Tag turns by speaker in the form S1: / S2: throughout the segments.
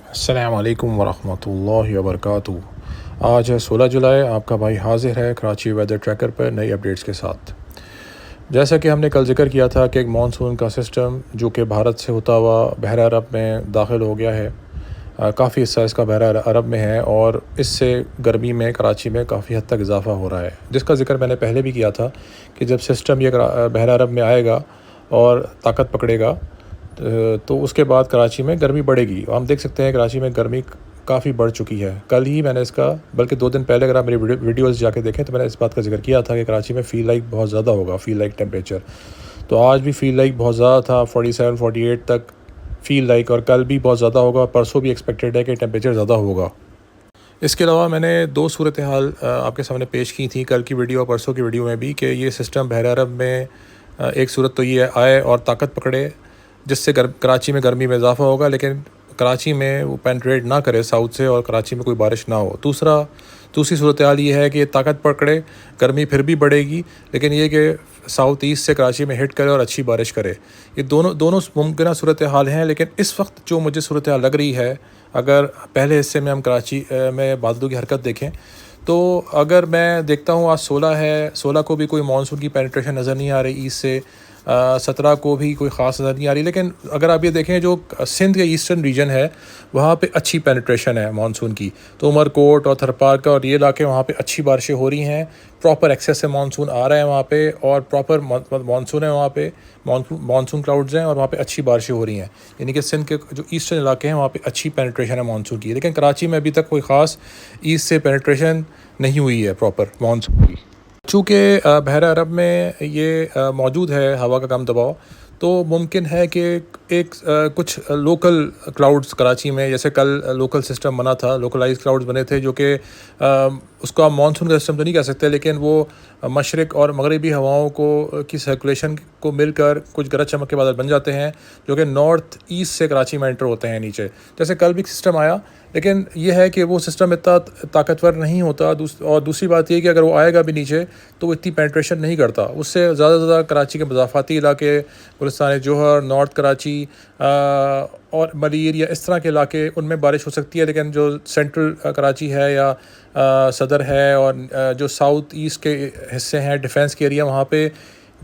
S1: अस्सलाम वालेकुम वरहमतुल्लाहि वबरकातुहू। आज है 16 जुलाई। आपका भाई हाजिर है कराची वेदर ट्रैकर पर नई अपडेट्स के साथ। जैसा कि हमने कल जिक्र किया था कि एक मानसून का सिस्टम जो कि भारत से होता हुआ बहरा अरब में दाखिल हो गया है। काफ़ी हिस्सा इसका बहरा अरब में है और इससे गर्मी में कराची में काफ़ी हद तक इजाफ़ा हो रहा है, जिसका जिक्र मैंने पहले भी किया था कि जब सिस्टम ये बहरा अरब में आएगा और ताकत पकड़ेगा तो उसके बाद कराची में गर्मी बढ़ेगी। हम देख सकते हैं कराची में गर्मी काफ़ी बढ़ चुकी है। कल ही मैंने इसका, बल्कि 2 दिन पहले अगर आप मेरी वीडियोज़ जाके देखें तो मैंने इस बात का जिक्र किया था कि कराची में फ़ील लाइक बहुत ज़्यादा होगा, फ़ील लाइक टेम्परेचर। तो आज भी फ़ील लाइक बहुत ज़्यादा था, 47-48 तक फ़ील लाइक, और कल भी बहुत ज़्यादा होगा। परसों भी एक्सपेक्टेड है कि टेम्परेचर ज़्यादा होगा। इसके अलावा मैंने 2 सूरत हाल आपके सामने पेश की थी कल की वीडियो और परसों की वीडियो में भी, कि ये सिस्टम बहरा अरब में एक सूरत तो ये आए और ताकत पकड़े जिससे कराची में गर्मी में इजाफ़ा होगा, लेकिन कराची में वो पेनिट्रेट ना करे साउथ से और कराची में कोई बारिश ना हो। दूसरी सूरत हाल ये है कि ताकत पकड़े, गर्मी फिर भी बढ़ेगी, लेकिन ये कि साउथ ईस्ट से कराची में हिट करे और अच्छी बारिश करे। ये दोनों दोनों मुमकिन सूरत हाल हैं। लेकिन इस वक्त जो मुझे सूरत हाल लग रही है, अगर पहले हिस्से में हम कराची में बादलों की हरकत देखें तो अगर मैं देखता हूँ आज 16 है, 16 को भी कोई मानसून की पेनिट्रेशन नज़र नहीं आ रही ईस्ट से। 17 को भी कोई ख़ास नज़र नहीं आ रही। लेकिन अगर आप ये देखें जो सिंध के ईस्टर्न रीजन है वहाँ पे अच्छी पेनिट्रेशन है मानसून की। तो उमरकोट और थरपारका और ये इलाके वहाँ पे अच्छी बारिशें हो रही हैं। प्रॉपर एक्सेस से मानसून आ रहा है वहाँ पे और प्रॉपर मानसून है वहाँ पे, मानसून क्लाउड्स हैं और वहाँ पे अच्छी बारिशें हो रही हैं। यानी कि सिंध के जो ईस्टर्न इलाके हैं वहाँ पे अच्छी पेनिट्रेशन है मानसून की। लेकिन कराची में अभी तक कोई ख़ास ईस्ट से पेनिट्रेशन नहीं हुई है प्रॉपर मानसून की। चूँकि बहरा अरब में ये मौजूद है हवा का कम दबाव, तो मुमकिन है कि कुछ लोकल क्लाउड्स कराची में, जैसे कल लोकल सिस्टम बना था, लोकलाइज क्लाउड्स बने थे जो कि उसको आप मानसून का सिस्टम तो नहीं कह सकते, लेकिन वो मशरक़ और मगरबी हवाओं को की सर्कुलेशन को मिलकर कुछ गरज चमक के बादल बन जाते हैं जो कि नॉर्थ ईस्ट से कराची में एंटर होते हैं नीचे। जैसे कल भी सिस्टम आया, लेकिन यह है कि वो सिस्टम इतना ताकतवर नहीं होता। और दूसरी बात यह कि अगर वो आएगा भी नीचे तो वो इतनी पेनिट्रेशन नहीं करता। उससे ज़्यादा से ज़्यादा कराची के मज़ाफ़ाती इलाके, गुलिस्तान जौहर, नॉर्थ कराची और मलीर या इस तरह के इलाके, उनमें बारिश हो सकती है। लेकिन जो सेंट्रल कराची है या सदर है और जो साउथ ईस्ट के हिस्से हैं, डिफेंस के एरिया, वहाँ पे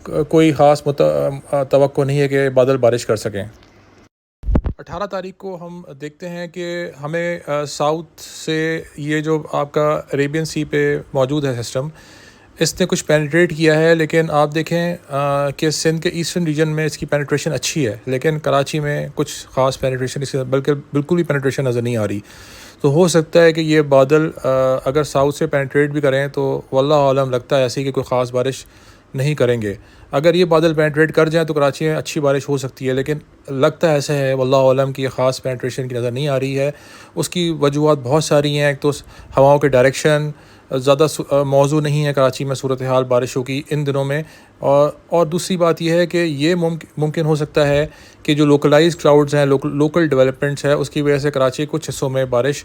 S1: कोई ख़ास तवक्को नहीं है कि बादल बारिश कर सकें। 18 तारीख को हम देखते हैं कि हमें साउथ से ये जो आपका अरेबियन सी पे मौजूद है सिस्टम, इसने कुछ पेनिट्रेट किया है। लेकिन आप देखें कि सिंध के ईस्टर्न रीजन में इसकी पेनिट्रेशन अच्छी है, लेकिन कराची में कुछ ख़ास पेनिट्रेशन इसकी बल्कि बिल्कुल भी पेनिट्रेशन नज़र नहीं आ रही। तो हो सकता है कि ये बादल अगर साउथ से पेनिट्रेट भी करें तो वल्लाह आलम, लगता है ऐसे कि कोई ख़ास बारिश नहीं करेंगे। अगर ये बादल पेनिट्रेट कर जाएँ तो कराची में अच्छी बारिश हो सकती है, लेकिन लगता है ऐसा है वल्लाह आलम की ख़ास पेनिट्रेशन की नज़र नहीं आ रही है। उसकी वजूहत बहुत सारी हैं। एक तो हवाओं के डायरेक्शन ज़्यादा मौजू नहीं है कराची में सूरत हाल बारिशों की इन दिनों में। और दूसरी बात यह है कि ये मुमकिन हो सकता है कि जो लोकलाइज क्लाउड्स हैं, लोकल डेवलपमेंट्स है, उसकी वजह से कराची कुछ हिस्सों में बारिश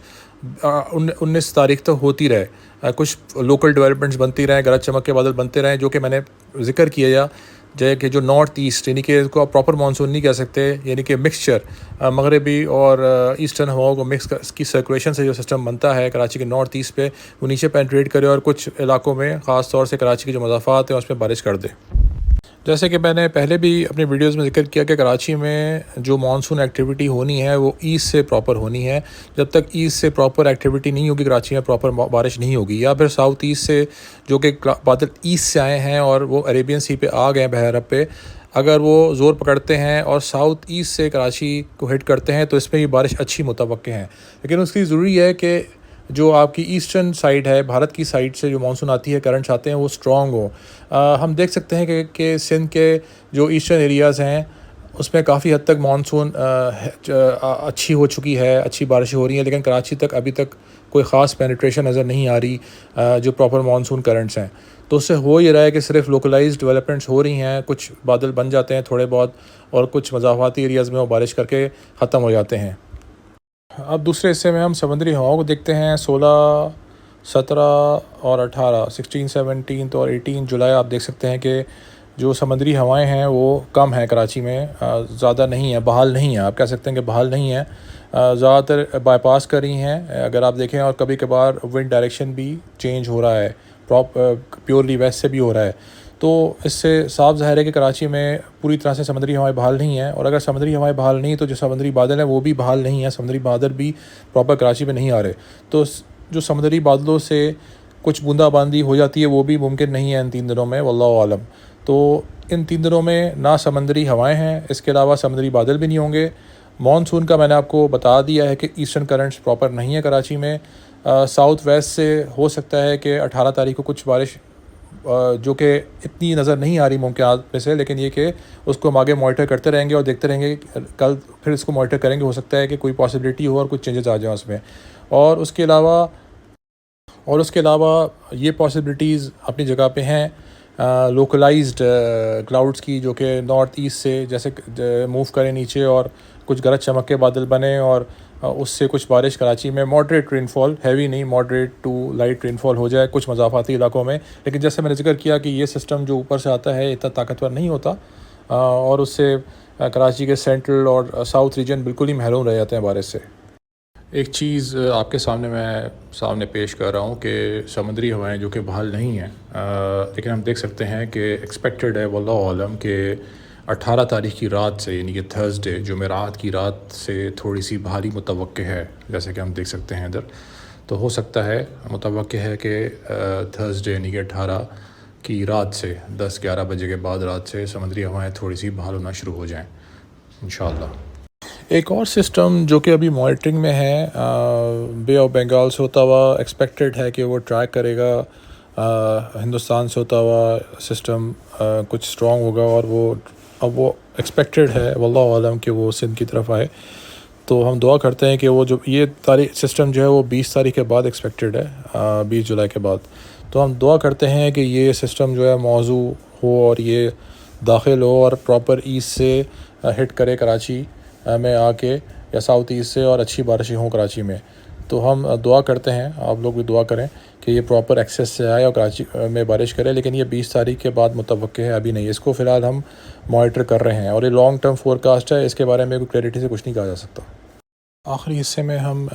S1: 19 तारीख तक होती रहे। कुछ लोकल डेवलपमेंट्स बनती रहें, गरज चमक के बादल बनते रहें, जो कि मैंने जिक्र किया जय कि जो नॉर्थ ईस्ट, यानी कि इसको आप प्रॉपर मानसून नहीं कह सकते, यानी कि मिक्सचर मगरबी और ईस्टर्न हवाओं को मिक्स की सर्कुलेशन से जो सिस्टम बनता है कराची के नॉर्थ ईस्ट पे, वो नीचे पेनिट्रेट करे और कुछ इलाकों में ख़ास तौर से कराची के जो मज़ाफ़ात हैं उसमें बारिश कर दे। जैसे कि मैंने पहले भी अपनी वीडियोस में जिक्र किया कि कराची में जो मानसून एक्टिविटी होनी है वो ईस्ट से प्रॉपर होनी है। जब तक ईस्ट से प्रॉपर एक्टिविटी नहीं होगी कराची में प्रॉपर बारिश नहीं होगी। या फिर साउथ ईस्ट से जो कि बादल ईस्ट से आए हैं और वो अरेबियन सी पे आ गए बहर अरब पे, अगर वो ज़ोर पकड़ते हैं और साउथ ईस्ट से कराची को हिट करते हैं तो इसमें भी बारिश अच्छी मुतवक्के हैं। लेकिन उसकी ज़रूरी है कि जो आपकी ईस्टर्न साइड है, भारत की साइड से जो मानसून आती है, करंट्स आते हैं, वो स्ट्रॉन्ग हो। हम देख सकते हैं कि सिंध के जो ईस्टर्न एरियाज़ हैं उसमें काफ़ी हद तक मानसून अच्छी हो चुकी है, अच्छी बारिशें हो रही हैं, लेकिन कराची तक अभी तक कोई ख़ास पेनिट्रेशन नज़र नहीं आ रही जो प्रॉपर मानसून करंट्स हैं। तो उससे हो ये रहा है कि सिर्फ लोकलाइज्ड डेवलपमेंट्स हो रही हैं, कुछ बादल बन जाते हैं थोड़े बहुत और कुछ मज़ाफ़ाती एरियाज़ में वो बारिश करके ख़त्म हो जाते हैं। अब दूसरे हिस्से में हम समुद्री हवाओं को देखते हैं। 16, 17 और 18, 16, 17 और 18 जुलाई आप देख सकते हैं कि जो समुद्री हवाएं हैं वो कम हैं कराची में, ज़्यादा नहीं है, बहाल नहीं है। आप कह सकते हैं कि बहाल नहीं है, ज़्यादातर बाईपास कर रही हैं अगर आप देखें, और कभी कभार विंड डायरेक्शन भी चेंज हो रहा है, प्योरली वेस्ट से भी हो रहा है। तो इससे साफ ज़ाहिर है कि कराची में पूरी तरह से समुद्री हवाएं बहाल नहीं हैं, और अगर समुद्री हवाएं बहाल नहीं तो जो समुद्री बादल हैं वो भी बहाल नहीं है, समुद्री बादल भी प्रॉपर कराची में नहीं आ रहे। तो जो समुद्री बादलों से कुछ बूंदाबांदी हो जाती है वो भी मुमकिन नहीं है इन 3 दिनों में, वल्लाहु आलम। तो इन 3 दिनों में ना समुद्री हवाएं हैं, इसके अलावा समुद्री बादल भी नहीं होंगे। मॉनसून का मैंने आपको बता दिया है कि ईस्टर्न करंट्स प्रॉपर नहीं है कराची में। साउथ वेस्ट से हो सकता है कि 18 तारीख को कुछ बारिश जो कि इतनी नज़र नहीं आ रही मुमकिनात में से, लेकिन ये कि उसको हम आगे मॉनिटर करते रहेंगे और देखते रहेंगे। कल फिर इसको मॉनिटर करेंगे, हो सकता है कि कोई पॉसिबिलिटी हो और कुछ चेंजेस आ जाएँ उसमें। और उसके अलावा ये पॉसिबिलिटीज़ अपनी जगह पे हैं लोकलाइज्ड क्लाउड्स की, जो कि नॉर्थ ईस्ट से जैसे मूव करें नीचे और कुछ गरज चमक के बादल बने, और उससे कुछ बारिश कराची में मॉडरेट रेनफॉल, हैवी नहीं, मॉडरेट टू लाइट रेनफॉल हो जाए कुछ मज़ाफ़ाती इलाकों में। लेकिन जैसे मैंने जिक्र किया कि ये सिस्टम जो ऊपर से आता है इतना ताकतवर नहीं होता, और उससे कराची के सेंट्रल और साउथ रीजन बिल्कुल ही महरूम रह जाते हैं बारिश से। एक चीज़ आपके सामने पेश कर रहा हूँ कि समुद्री हवाएं जो कि बहाल नहीं हैं, लेकिन हम देख सकते हैं कि एक्सपेक्टेड है वल्लाहु आलम कि 18 तारीख की रात से, यानी कि थर्सडे जुमेरात की रात से थोड़ी सी बहाली मुतवक्के है, जैसे कि हम देख सकते हैं इधर। तो हो सकता है, मुतवक्के है कि थर्सडे यानी कि 18 की रात से 10-11 बजे के बाद रात से समुद्री हवाएं थोड़ी सी बहाल होना शुरू हो जाएँ इंशाअल्लाह। एक और सिस्टम जो कि अभी मॉनिटरिंग में है, बे ऑफ बंगाल से होता हुआ एक्सपेक्टेड है कि वो ट्रैक करेगा हिंदुस्तान से होता हुआ सिस्टम, कुछ स्ट्रॉन्ग होगा, और वो एक्सपेक्टेड है वल्लाहु आलम कि वो सिंध की तरफ आए। तो हम दुआ करते हैं कि वो जो ये तारीख सिस्टम जो है वो 20 तारीख के बाद एक्सपेक्टेड है, 20 जुलाई के बाद। तो हम दुआ करते हैं कि ये सिस्टम जो है मौजू हो और ये दाखिल हो और प्रॉपर ईस्ट से हिट करे कराची में आके, या साउथ ईस्ट से, और अच्छी बारिशें हों कराची में। तो हम दुआ करते हैं, आप लोग भी दुआ करें कि ये प्रॉपर एक्सेस से आए और कराची में बारिश करे। लेकिन ये 20 तारीख के बाद मुतवक्के है, अभी नहीं। इसको फ़िलहाल हम मॉनिटर कर रहे हैं, और ये लॉन्ग टर्म फोरकास्ट है, इसके बारे में कोई क्लैरिटी से कुछ नहीं कहा जा सकता। आखिरी हिस्से में हम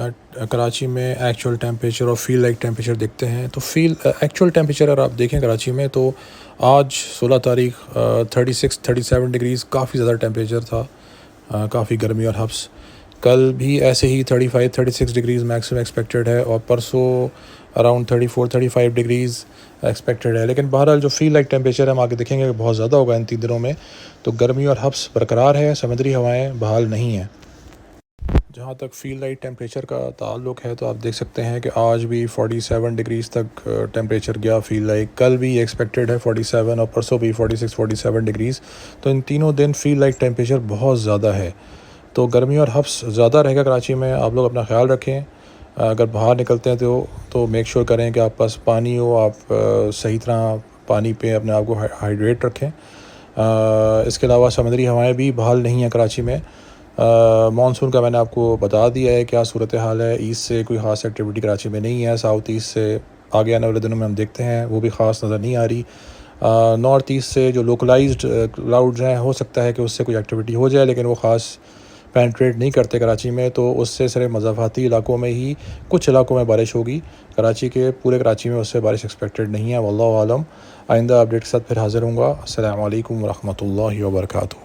S1: कराची में एक्चुअल टेम्परेचर और फील लाइक टेम्परेचर देखते हैं। तो एक्चुअल टेम्परेचर अगर आप देखें कराची में, तो आज 16 तारीख 36-37 डिग्रीज़ काफ़ी ज़्यादा टेम्परेचर था, काफ़ी गर्मी और हब्स। कल भी ऐसे ही 35-36 डिग्रीज़ मैक्सिमम एक्सपेक्टेड है, और परसों अराउंड 34-35 डिग्रीज़ एक्सपेक्टेड है। लेकिन बहरहाल जो फील लाइक टेम्परेचर हम आगे देखेंगे कि बहुत ज़्यादा होगा इन 3 दिनों में। तो गर्मी और हब्स बरकरार है, समुद्री हवाएं बहाल नहीं हैं। जहाँ तक फील लाइक टेम्परेचर का ताल्लुक़ है, तो आप देख सकते हैं कि आज भी 47 डिग्रीज़ तक टेम्परेचर गया फील लाइक। कल भी एक्सपेक्टेड है 47, और परसों भी 46-47 डिग्रीज़। तो इन तीनों दिन फील लाइक टेम्परेचर बहुत ज़्यादा है। तो गर्मी और हब्स ज़्यादा रहेगा कराची में। आप लोग अपना ख्याल रखें, अगर बाहर निकलते हैं तो मेक श्योर करें कि आप पास पानी हो, आप सही तरह पानी पे अपने आप को हाइड्रेट रखें। इसके अलावा समुद्री हवाएं भी बहाल नहीं हैं कराची में। मानसून का मैंने आपको बता दिया है क्या सूरत हाल है। ईस्ट से कोई ख़ास एक्टिविटी कराची में नहीं है, साउथ ईस्ट से आगे आने वाले दिनों में हम देखते हैं, वो भी ख़ास नज़र नहीं आ रही। नॉर्थ ईस्ट से जो लोकलाइज्ड क्लाउड्स हैं, हो सकता है कि उससे कोई एक्टिविटी हो जाए, लेकिन वो ख़ास पेनिट्रेट नहीं करते कराची में। तो उससे सिर्फ मज़ाफ़ाती इलाकों में ही कुछ इलाकों में बारिश होगी। पूरे कराची में उससे बारिश एक्सपेक्टेड नहीं है, वल्लाहु आलम। आइंदा अपडेट के साथ फिर हाज़िर हूँगा। अस्सलामु अलैकुम व रहमतुल्लाहि व बरकातुहू।